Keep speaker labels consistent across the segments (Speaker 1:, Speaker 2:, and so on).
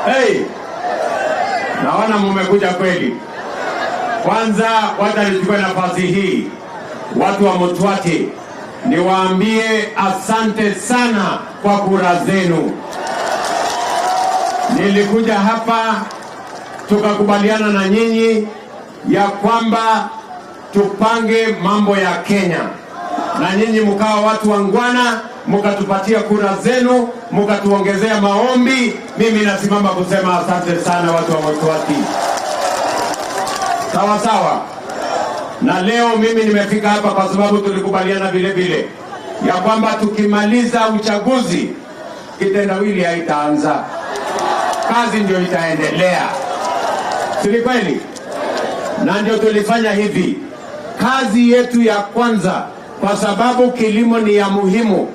Speaker 1: Hey, naona mmekuja kweli. Kwanza wacha nichukue nafasi hii, watu wa Mutwati, niwaambie asante sana kwa kura zenu. Nilikuja hapa tukakubaliana na nyinyi ya kwamba tupange mambo ya Kenya, na nyinyi mkawa watu wangwana, mkatupatia kura zenu, mkatuongezea maombi. Mimi nasimama kusema asante sana watu wa Mutwati. Sawa sawa. Na leo mimi nimefika hapa kwa sababu tulikubaliana vile vile ya kwamba tukimaliza uchaguzi kitendawili haitaanza, kazi ndio itaendelea. Si kweli? Na ndio tulifanya hivi. Kazi yetu ya kwanza, kwa sababu kilimo ni ya muhimu,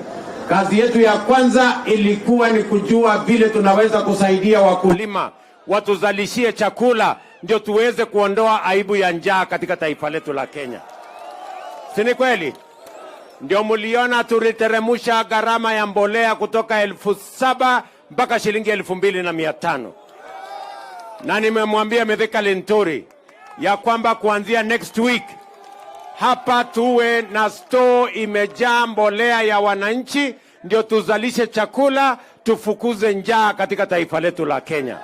Speaker 1: kazi yetu ya kwanza ilikuwa ni kujua vile tunaweza kusaidia wakulima watuzalishie chakula, ndio tuweze kuondoa aibu ya njaa katika taifa letu la Kenya. Si kweli? Ndio mliona tuliteremusha gharama ya mbolea kutoka 7,000 mpaka shilingi 2,500. Na nimemwambia Mithika Linturi ya kwamba kuanzia next week hapa tuwe na store imejaa mbolea ya wananchi, ndio tuzalishe chakula, tufukuze njaa katika taifa letu la Kenya.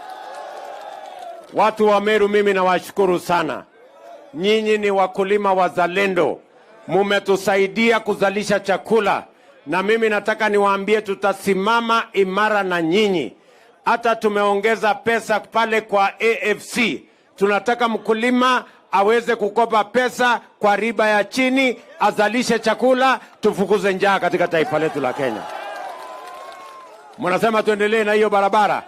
Speaker 1: Watu wa Meru, mimi nawashukuru sana. Nyinyi ni wakulima wazalendo, mumetusaidia kuzalisha chakula, na mimi nataka niwaambie tutasimama imara na nyinyi. Hata tumeongeza pesa pale kwa AFC. Tunataka mkulima aweze kukopa pesa kwa riba ya chini, azalishe chakula, tufukuze njaa katika taifa letu la Kenya. Mnasema tuendelee na hiyo barabara?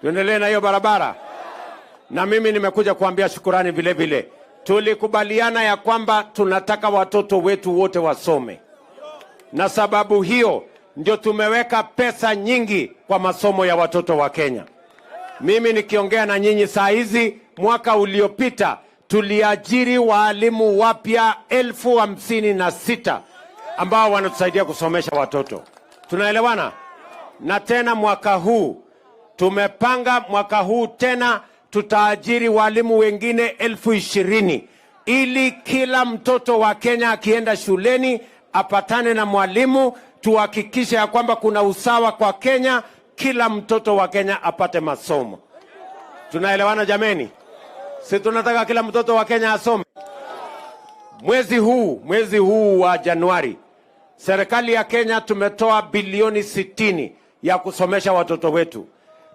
Speaker 1: Tuendelee na hiyo barabara? Na mimi nimekuja kuambia shukurani vile vile. Tulikubaliana ya kwamba tunataka watoto wetu wote wasome, na sababu hiyo ndio tumeweka pesa nyingi kwa masomo ya watoto wa Kenya. Mimi nikiongea na nyinyi saa hizi, mwaka uliopita tuliajiri walimu wapya 56,000 ambao wanatusaidia kusomesha watoto. Tunaelewana? Na tena mwaka huu tumepanga, mwaka huu tena tutaajiri walimu wengine 20,000 ili kila mtoto wa Kenya akienda shuleni apatane na mwalimu. Tuhakikishe ya kwamba kuna usawa kwa Kenya, kila mtoto wa Kenya apate masomo. Tunaelewana jameni? Si tunataka kila mtoto wa Kenya asome? Mwezi huu wa Januari, serikali ya Kenya tumetoa bilioni 60 ya kusomesha watoto wetu.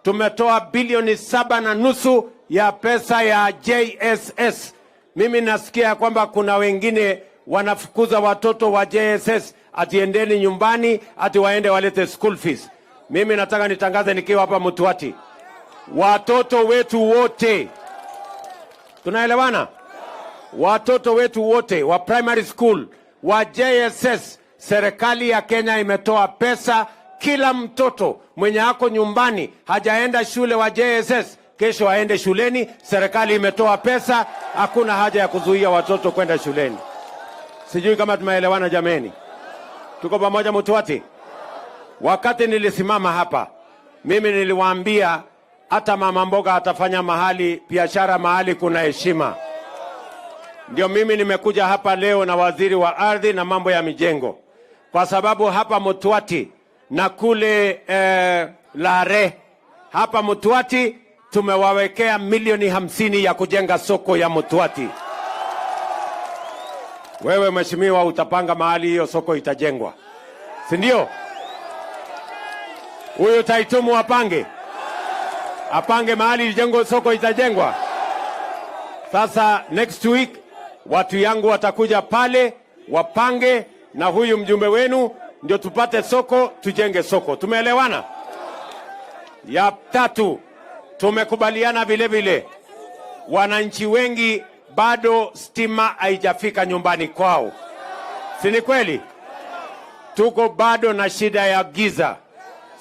Speaker 1: Tumetoa bilioni 7.5 ya pesa ya JSS. Mimi nasikia kwamba kuna wengine wanafukuza watoto wa JSS atiendeni nyumbani, ati waende walete school fees. Mimi nataka nitangaze nikiwa hapa Mutwati, watoto wetu wote, tunaelewana? Watoto wetu wote wa primary school, wa JSS, serikali ya Kenya imetoa pesa. Kila mtoto mwenye ako nyumbani hajaenda shule wa JSS, kesho aende shuleni. Serikali imetoa pesa, hakuna haja ya kuzuia watoto kwenda shuleni. Sijui kama tumeelewana jameni. Tuko pamoja Mutwati? Wakati nilisimama hapa, mimi niliwaambia hata mama mboga atafanya mahali biashara, mahali kuna heshima. Ndio mimi nimekuja hapa leo na waziri wa ardhi na mambo ya mijengo, kwa sababu hapa Mutwati na kule Lare, hapa Mutwati tumewawekea milioni 50 ya kujenga soko ya Mutwati. Wewe mheshimiwa utapanga mahali hiyo soko itajengwa, si ndio? Huyo Taitumu apange mahali jengo soko itajengwa. Sasa next week watu yangu watakuja pale wapange, na huyu mjumbe wenu, ndio tupate soko, tujenge soko. Tumeelewana? Ya tatu, tumekubaliana vile vile, wananchi wengi bado stima haijafika nyumbani kwao. Si ni kweli? Tuko bado na shida ya giza.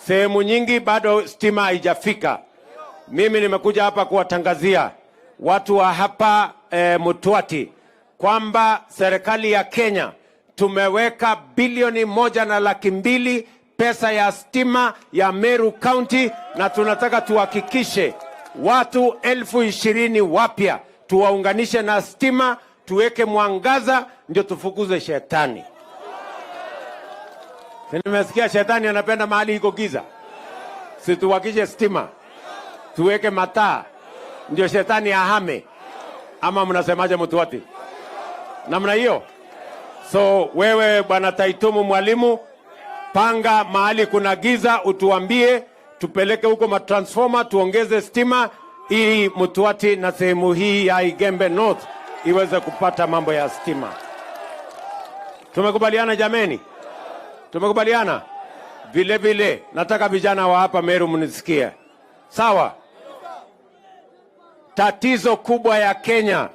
Speaker 1: Sehemu nyingi bado stima haijafika. Mimi nimekuja hapa kuwatangazia watu wa hapa Mutwati kwamba serikali ya Kenya tumeweka bilioni 1.2 billion pesa ya stima ya Meru County, na tunataka tuhakikishe watu 20,000 wapya tuwaunganishe na stima, tuweke mwangaza, ndio tufukuze shetani. Nimesikia shetani anapenda mahali iko giza. Situwakishe stima, tuweke mataa, ndio shetani ahame. Ama mnasemaje mtuwati? Namna hiyo. So wewe bwana Taitumu mwalimu, panga mahali kuna giza, utuambie, tupeleke huko matransformer, tuongeze stima, ili Mtuwati na sehemu hii ya Igembe North iweze kupata mambo ya stima. Tumekubaliana jameni? Tumekubaliana? Vile vile, nataka vijana wa hapa Meru mnisikie. Sawa? Tatizo kubwa ya Kenya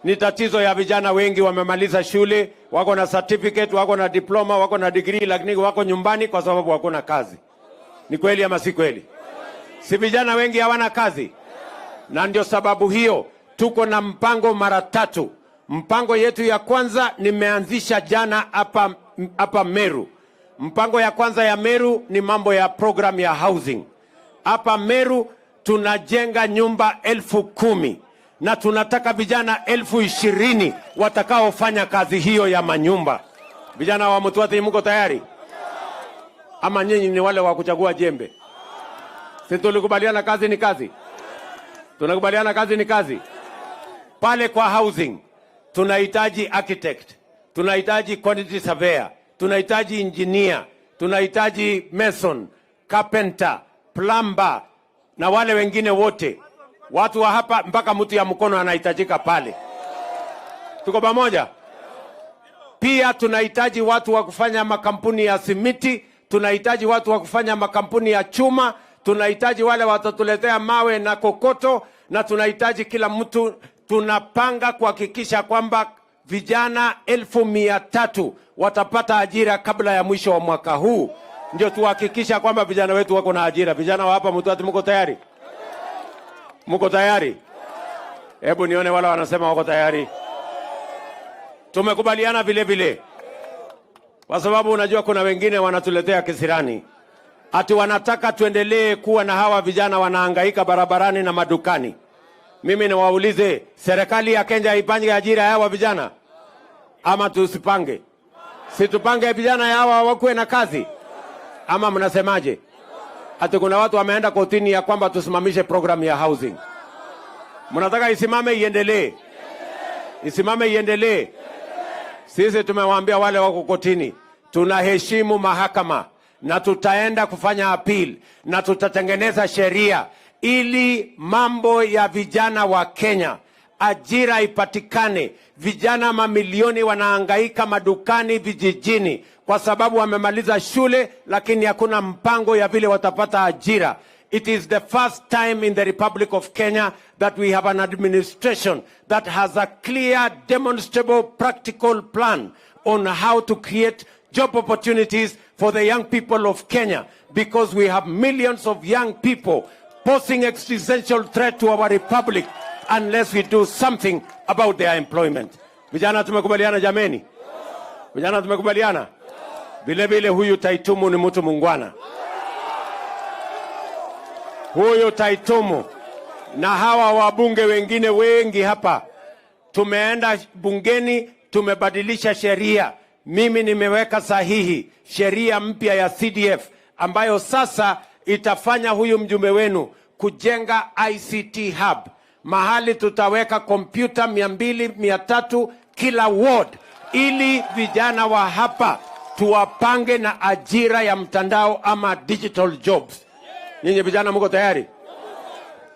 Speaker 1: ni tatizo ya vijana wengi wamemaliza shule, wako na certificate, wako na diploma, wako na degree, lakini wako nyumbani kwa sababu hakuna kazi. Ni kweli ama si kweli? Si vijana wengi hawana kazi? Na ndio sababu hiyo tuko na mpango mara 3. Mpango yetu ya kwanza nimeanzisha jana hapa Meru. Mpango ya kwanza ya Meru ni mambo ya program ya housing. Hapa Meru tunajenga nyumba 10,000 na tunataka vijana 20,000 watakaofanya kazi hiyo ya manyumba. Vijana wa Mtuwati mko tayari? Ama nyinyi ni wale wa kuchagua jembe? Sisi tulikubaliana kazi ni kazi. Tunakubaliana kazi ni kazi. Pale kwa housing tunahitaji architect, tunahitaji quantity surveyor, tunahitaji engineer, tunahitaji mason, carpenter, plumber na wale wengine wote. Watu wa hapa mpaka mtu ya mkono anahitajika pale. Tuko pamoja? Pia tunahitaji watu wa kufanya makampuni ya simiti, tunahitaji watu wa kufanya makampuni ya chuma, tunahitaji wale watatuletea mawe na kokoto, na tunahitaji kila mtu. Tunapanga kuhakikisha kwamba vijana 1,300 watapata ajira kabla ya mwisho wa mwaka huu. Ndio tuhakikisha kwamba vijana wetu wako na ajira. Vijana wa hapa Mtuwati mko tayari? Mko tayari? Hebu nione wala wanasema wako tayari. Tumekubaliana vile vile, kwa sababu unajua kuna wengine wanatuletea kisirani ati wanataka tuendelee kuwa na hawa vijana wanahangaika barabarani na madukani. Mimi niwaulize, serikali ya Kenya ipange ajira ya hawa vijana ama tusipange? Si tupange vijana ya hawa wakuwe na kazi? Ama mnasemaje? Ati kuna watu wameenda kotini ya kwamba tusimamishe program ya housing. Mnataka isimame iendelee? Isimame iendelee? Sisi tumewaambia wale wako kotini, tunaheshimu mahakama na tutaenda kufanya appeal na tutatengeneza sheria ili mambo ya vijana wa Kenya, ajira ipatikane. Vijana mamilioni wanahangaika madukani vijijini kwa sababu wamemaliza shule lakini hakuna mpango ya vile watapata ajira. It is the first time in the Republic of Kenya that we have an administration that has a clear, demonstrable, practical plan on how to create job opportunities for the young people of Kenya, because we have millions of young people posing existential threat to our republic unless we do something about their employment. Vijana tumekubaliana jameni? Vijana tumekubaliana? Vile vile huyu Taitumu ni mtu mungwana. Huyu Taitumu na hawa wabunge wengine wengi hapa, tumeenda bungeni, tumebadilisha sheria. Mimi nimeweka sahihi sheria mpya ya CDF ambayo sasa itafanya huyu mjumbe wenu kujenga ICT hub. Mahali tutaweka kompyuta 200-300 kila ward, ili vijana wa hapa tuwapange na ajira ya mtandao ama digital jobs. Nyinyi vijana mko tayari?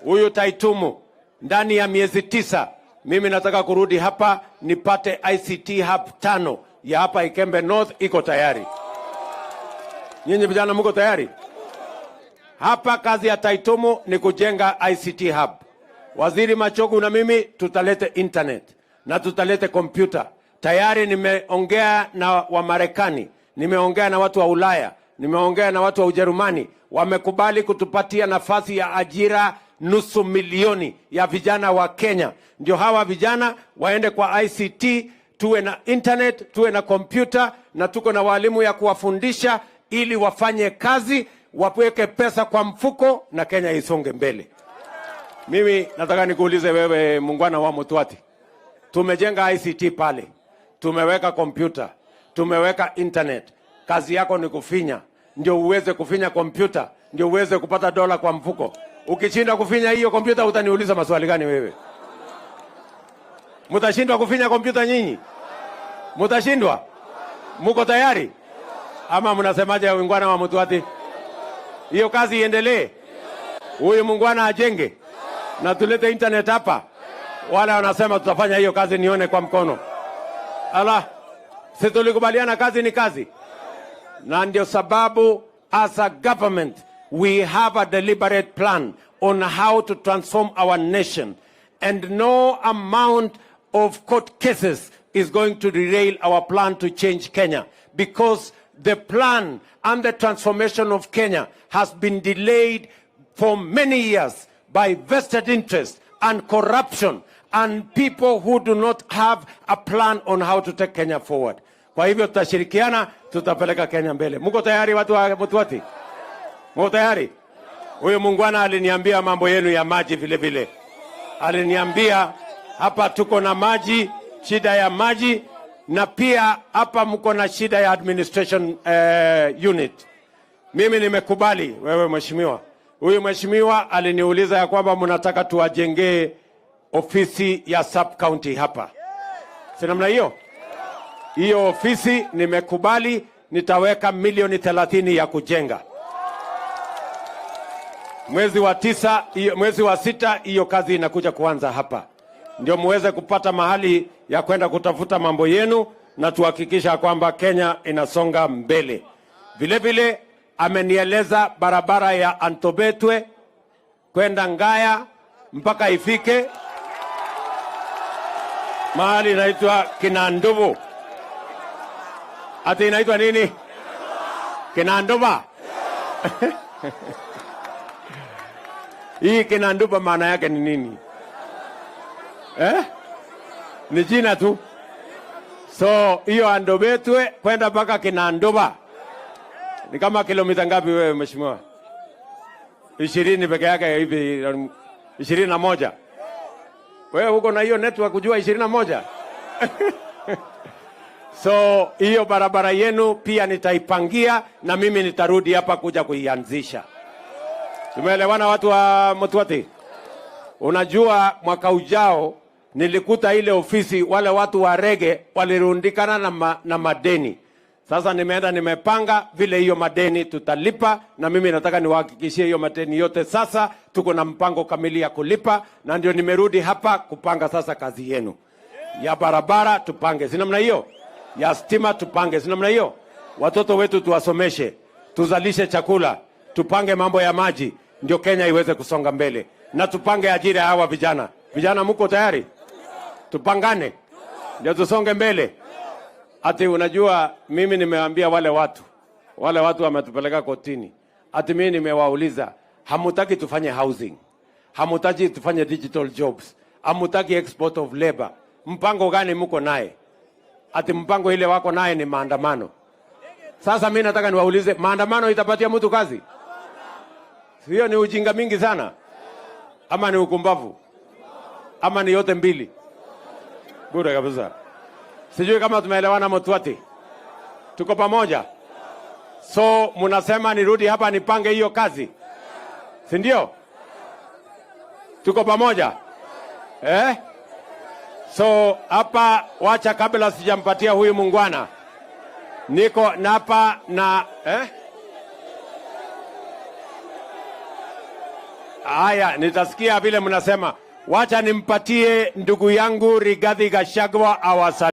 Speaker 1: Huyu Taitumu ndani ya miezi 9 mimi nataka kurudi hapa nipate ICT hub 5 ya hapa Igembe North iko tayari. Nyinyi vijana mko tayari? Hapa kazi ya Taitumu ni kujenga ICT hub. Waziri Machogu na mimi tutalete internet na tutalete kompyuta. Tayari nimeongea na wa Marekani, nimeongea na watu wa Ulaya, nimeongea na watu wa Ujerumani, wamekubali kutupatia nafasi ya ajira 500,000 ya vijana wa Kenya. Ndio hawa vijana waende kwa ICT, tuwe na internet, tuwe na kompyuta, na tuko na walimu ya kuwafundisha ili wafanye kazi, wapweke pesa kwa mfuko na Kenya isonge mbele. Mimi nataka nikuulize wewe muungwana wa Mutwati. Tumejenga ICT pale. Tumeweka kompyuta, tumeweka internet. Kazi yako ni kufinya, ndio uweze kufinya kompyuta, ndio uweze kupata dola kwa mfuko. Ukishinda kufinya hiyo kompyuta utaniuliza maswali gani wewe? Mutashindwa kufinya kompyuta nyinyi? Mutashindwa? Muko tayari? Ama mnasemaje muungwana wa Mutwati? Hiyo kazi iendelee. Huyu muungwana ajenge na tulete internet hapa. Wale wanasema tutafanya hiyo kazi nione kwa mkono. Ala, sisi tulikubaliana kazi ni kazi. Na ndio sababu as a government we have a deliberate plan on how to transform our nation, and no amount of court cases is going to derail our plan to change Kenya, because the plan and the transformation of Kenya has been delayed for many years by vested interest and corruption and people who do not have a plan on how to take Kenya forward. Kwa hivyo tutashirikiana, tutapeleka Kenya mbele. Muko tayari watu wa Mutwati? Muko tayari? Huyu muungwana aliniambia mambo yenu ya maji vile vile. Aliniambia hapa tuko na maji, shida ya maji, na pia hapa mko na shida ya administration unit. Mimi nimekubali wewe mheshimiwa. Huyu mheshimiwa aliniuliza ya kwamba mnataka tuwajengee ofisi ya sub county hapa. Si namna hiyo? Hiyo ofisi nimekubali, nitaweka milioni 30 ya kujenga. Mwezi wa 6 hiyo kazi inakuja kuanza hapa. Ndio muweze kupata mahali ya kwenda kutafuta mambo yenu na tuhakikisha kwamba Kenya inasonga mbele. Vile vile amenieleza barabara ya Antobetwe kwenda Ngaya mpaka ifike mahali inaitwa Kinandubu. Ati inaitwa nini? Kinanduba. Hii Kinanduba maana yake ni nini? Ni jina tu. So hiyo Antobetwe kwenda mpaka Kinanduba ni kama kilomita ngapi wewe mheshimiwa? 20 peke yake hivi, 21. Wewe uko na hiyo network kujua 21? So hiyo barabara yenu pia nitaipangia na mimi nitarudi hapa kuja kuianzisha. Tumeelewana watu wa Mutwati? Unajua mwaka ujao nilikuta ile ofisi wale watu wa rege walirundikana na madeni. Sasa nimeenda nimepanga vile hiyo madeni tutalipa, na mimi nataka niwahakikishie hiyo madeni yote sasa tuko na mpango kamili ya kulipa, na ndio nimerudi hapa kupanga sasa kazi yenu. Ya barabara tupange, si namna hiyo? Ya stima tupange, si namna hiyo? Watoto wetu tuwasomeshe, tuzalishe chakula, tupange mambo ya maji, ndio Kenya iweze kusonga mbele. Na tupange ajira hawa vijana. Vijana mko tayari? Tupangane, ndio tusonge mbele. Ati unajua mimi nimeambia wale watu wametupeleka kotini. Ati mimi nimewauliza, hamutaki tufanye housing, hamutaki tufanye digital jobs, hamutaki export of labor. Mpango gani mko naye? Ati mpango ile wako naye ni maandamano. Sasa mimi nataka niwaulize, maandamano itapatia mtu kazi? Hiyo ni ujinga mingi sana. Ama ni ukumbavu? Ama ni yote mbili? Bure kabisa. Sijui kama tumeelewana Mutwati. Tuko pamoja? So munasema nirudi hapa nipange hiyo kazi, si ndio? Tuko pamoja? So hapa wacha kabla sijampatia huyu muungwana, niko napa na haya nitasikia vile mnasema. Wacha nimpatie ndugu yangu Rigathi Gachagua awasalimu.